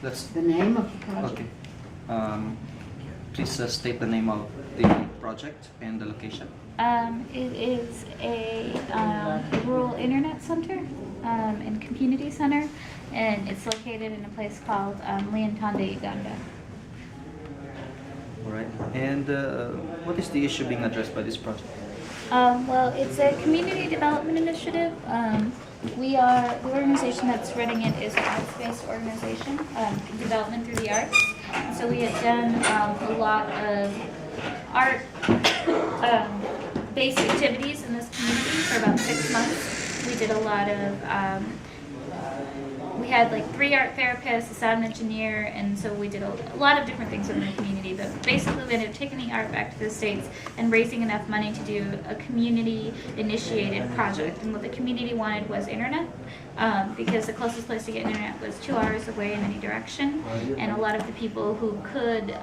That's The name of the project? okay. Please state the name of the project and the location. It is a rural internet center and community center, and it's located in a place called Leontande, Uganda. All right. And what is the issue being addressed by this project? Well, it's a community development initiative. The organization that's running it is an arts-based organization, development through the arts. So we had done a lot of art-based activities in this community for about 6 months. We did a lot of, we had like 3 art therapists, a sound engineer, and so we did a lot of different things within the community. But basically, we ended up taking the art back to the States and raising enough money to do a community-initiated project. And what the community wanted was internet, because the closest place to get internet was 2 hours away in any direction. And a lot of the people who could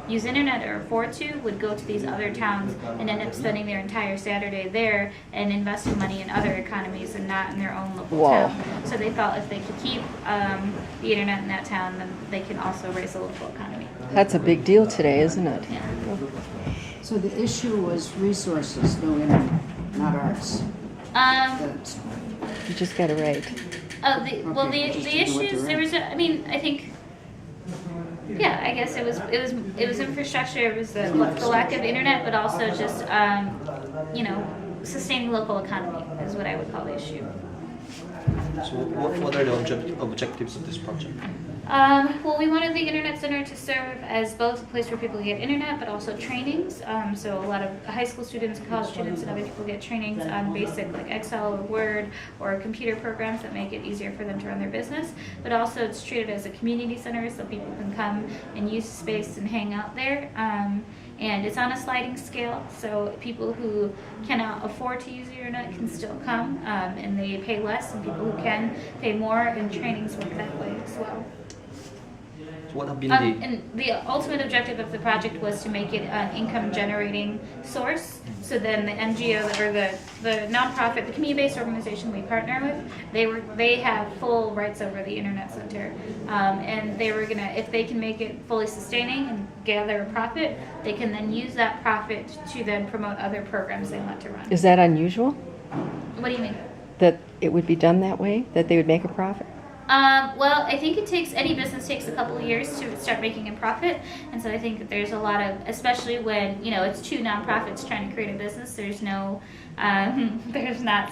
use internet or afford to would go to these other towns and end up spending their entire Saturday there and investing money in other economies and not in their own local town. So they felt if they could keep the internet in that town, then they can also raise the local economy. That's a big deal today, isn't it? Yeah. So the issue was resources, no internet, not arts. That's- You just got it right. The issues there was I think. Yeah, I guess it was infrastructure. It was the lack of internet, but also just sustaining the local economy is what I would call the issue. So what are the objectives of this project? Well, we wanted the Internet Center to serve as both a place where people get internet, but also trainings. So a lot of high school students and college students and other people get trainings on basic like Excel or Word or computer programs that make it easier for them to run their business. But also it's treated as a community center so people can come and use the space and hang out there. And it's on a sliding scale, so people who cannot afford to use the internet can still come, and they pay less, and people who can pay more, and trainings work that way as well. So what have been And the ultimate objective of the project was to make it an income-generating source. So then the NGO or the nonprofit, the community-based organization we partner with, they have full rights over the internet center, and they were gonna, if they can make it fully sustaining and gather a profit, they can then use that profit to then promote other programs they want to run. Is that unusual? What do you mean? That it would be done that way? That they would make a profit? Well, I think any business takes a couple of years to start making a profit, and so I think that there's a lot of, especially when, it's 2 nonprofits trying to create a business, there's not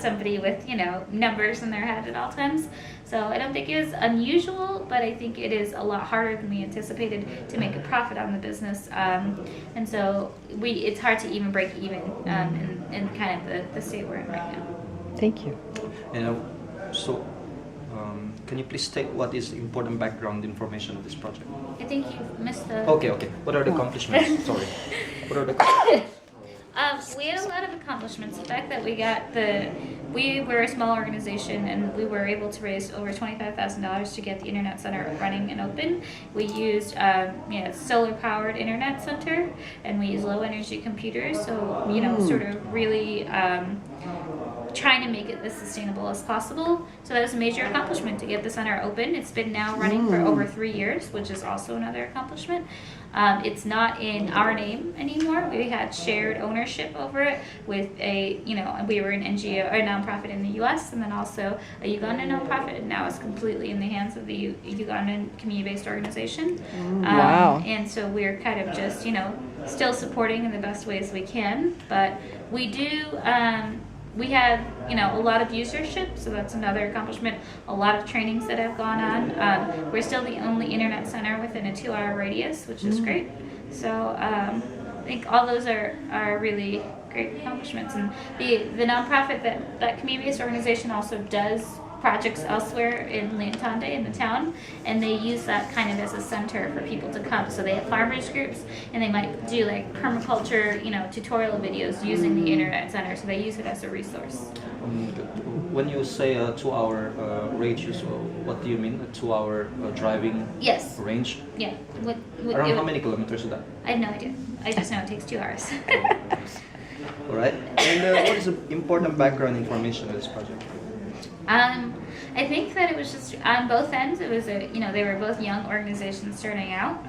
somebody with, numbers in their head at all times. So I don't think it is unusual, but I think it is a lot harder than we anticipated to make a profit on the business, and so it's hard to even break even in kind of the state we're in right now. Thank you. Can you please state what is important background information of this project? I think you've missed the... Okay. What are the accomplishments? Sorry. What are the accomplishments? We had a lot of accomplishments. The fact that we were a small organization and we were able to raise over $25,000 to get the internet center running and open. We used solar-powered internet center, and we used low-energy computers. So sort of really trying to make it as sustainable as possible. So that was a major accomplishment to get the center open. It's been now running for over 3 years, which is also another accomplishment. It's not in our name anymore. We had shared ownership over it with we were an NGO or a nonprofit in the U.S. and then also a Ugandan nonprofit, and now it's completely in the hands of the Ugandan community-based organization. Wow. And so we're kind of just, still supporting in the best ways we can, but we do, we have, a lot of usership, so that's another accomplishment. A lot of trainings that have gone on. We're still the only internet center within a 2-hour radius, which is great. So I think all those are really great accomplishments. And the nonprofit that community-based organization also does projects elsewhere in Leontande, in the town, and they use that kind of as a center for people to come. So they have farmers groups, and they might do like permaculture, tutorial videos using the internet center. So they use it as a resource. When you say a 2-hour radius, what do you mean? A 2-hour driving range? Yeah. Around how many kilometers is that? I have no idea. I just know it takes 2 hours. All right. And what is the important background information of this project? I think that it was just on both ends. It was they were both young organizations starting out,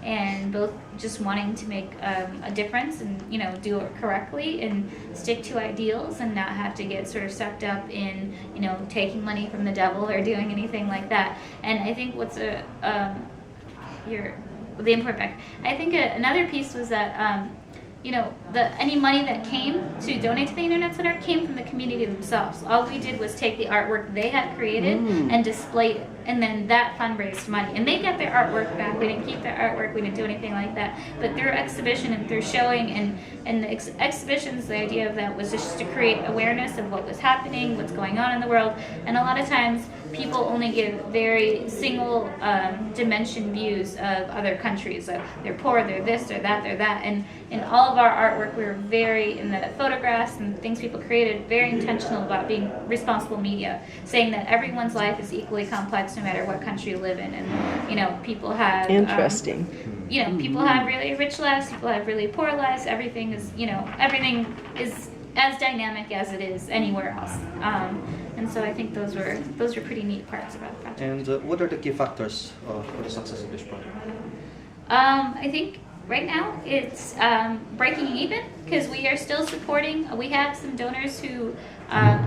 and both just wanting to make a difference and do it correctly and stick to ideals and not have to get sort of sucked up in taking money from the devil or doing anything like that. And I think what's the important fact. I think another piece was that. Any money that came to donate to the Internet Center came from the community themselves. All we did was take the artwork they had created and displayed it, and then that fundraised money. And they got their artwork back. We didn't keep their artwork. We didn't do anything like that. But through exhibition and through showing and the exhibitions, the idea of that was just to create awareness of what was happening, what's going on in the world. And a lot of times people only give very single dimension views of other countries. They're poor, they're this, they're that, they're that. And in all of our artwork, we were very, in the photographs and things people created, very intentional about being responsible media, saying that everyone's life is equally complex no matter what country you live in. And, people have... Interesting. People have really rich lives, people have really poor lives. Everything is as dynamic as it is anywhere else. And so I think those were pretty neat parts about the project. And what are the key factors for the success of this project? I think right now it's breaking even because we are still supporting. We have some donors who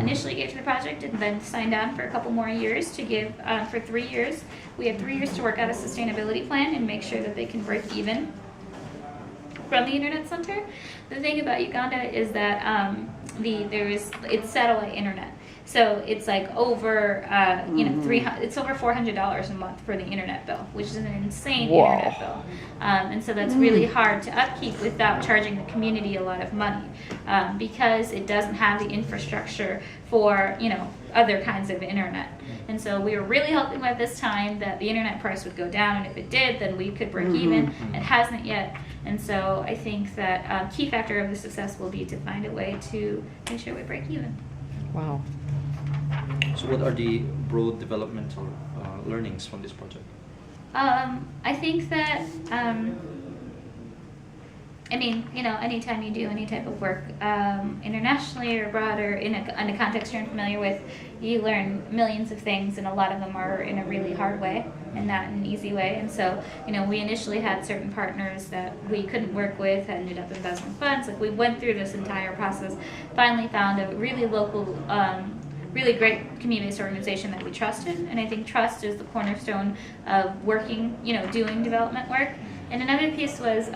initially gave to the project and then signed on for a couple more years to give for 3 years. We have 3 years to work out a sustainability plan and make sure that they can break even from the Internet Center. The thing about Uganda is that it's satellite internet. So it's like over, it's over $400 a month for the internet bill, which is an insane internet bill. And so that's really hard to upkeep without charging the community a lot of money because it doesn't have the infrastructure for, other kinds of internet. And so we were really hoping by this time that the internet price would go down, and if it did, then we could break even. It hasn't yet. And so I think that a key factor of the success will be to find a way to make sure we break even. Wow. So what are the broad developmental learnings from this project? I think that, anytime you do any type of work internationally or abroad or in a context you're unfamiliar with, you learn millions of things, and a lot of them are in a really hard way and not in an easy way. And so, we initially had certain partners that we couldn't work with, ended up embezzling funds. Like, we went through this entire process, finally found a really local, really great community-based organization that we trusted. And I think trust is the cornerstone of working, doing development work. And another piece was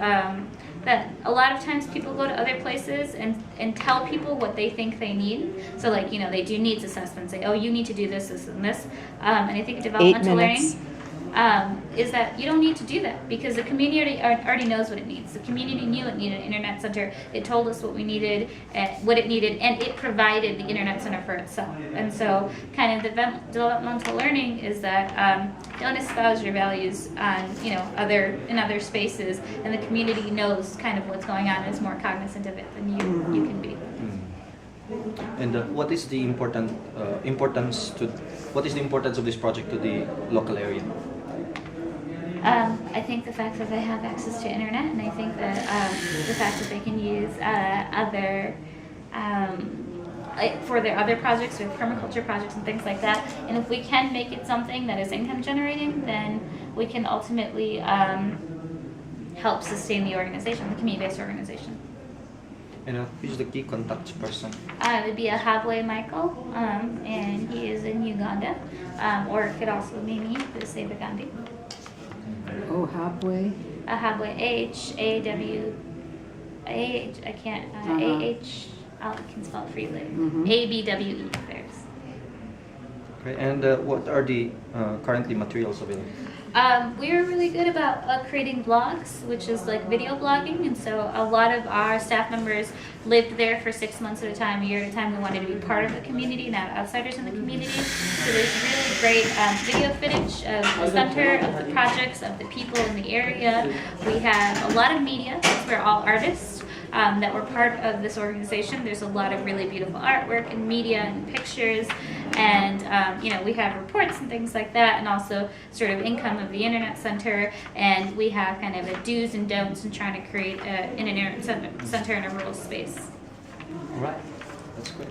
that a lot of times people go to other places and tell people what they think they need. So they do needs assessment, say, oh, you need to do this, this, and this. And I think developmental learning is that you don't need to do that because the community already knows what it needs. The community knew it needed an internet center. It told us what we needed, what it needed, and it provided the internet center for itself. And so kind of developmental learning is that don't espouse your values on, in other spaces, and the community knows kind of what's going on and is more cognizant of it than you can be. And what is the importance of this project to the local area? I think the fact that they have access to internet, and I think that the fact that they can use for their other projects, or permaculture projects and things like that. And if we can make it something that is income generating, then we can ultimately help sustain the organization, the community-based organization. And who's the key contact person? It would be a Habwe Michael, and he is in Uganda, or it could also be me, the Seva Gandhi. Oh, Habwe. Habwe, H-A-W, A-H, I can't, A-H, I can spell it for you later. A-B-W-E, there's. Okay, and what are the currently materials available? We were really good about creating blogs, which is like video blogging, and so a lot of our staff members lived there for 6 months at a time, a year at a time. We wanted to be part of the community, not outsiders in the community. So there's really great video footage of the center, of the projects, of the people in the area. We have a lot of media, since we're all artists that were part of this organization. There's a lot of really beautiful artwork and media and pictures, and we have reports and things like that, and also sort of income of the Internet Center, and we have kind of a do's and don'ts in trying to create an Internet Center in a rural space. All right, that's great.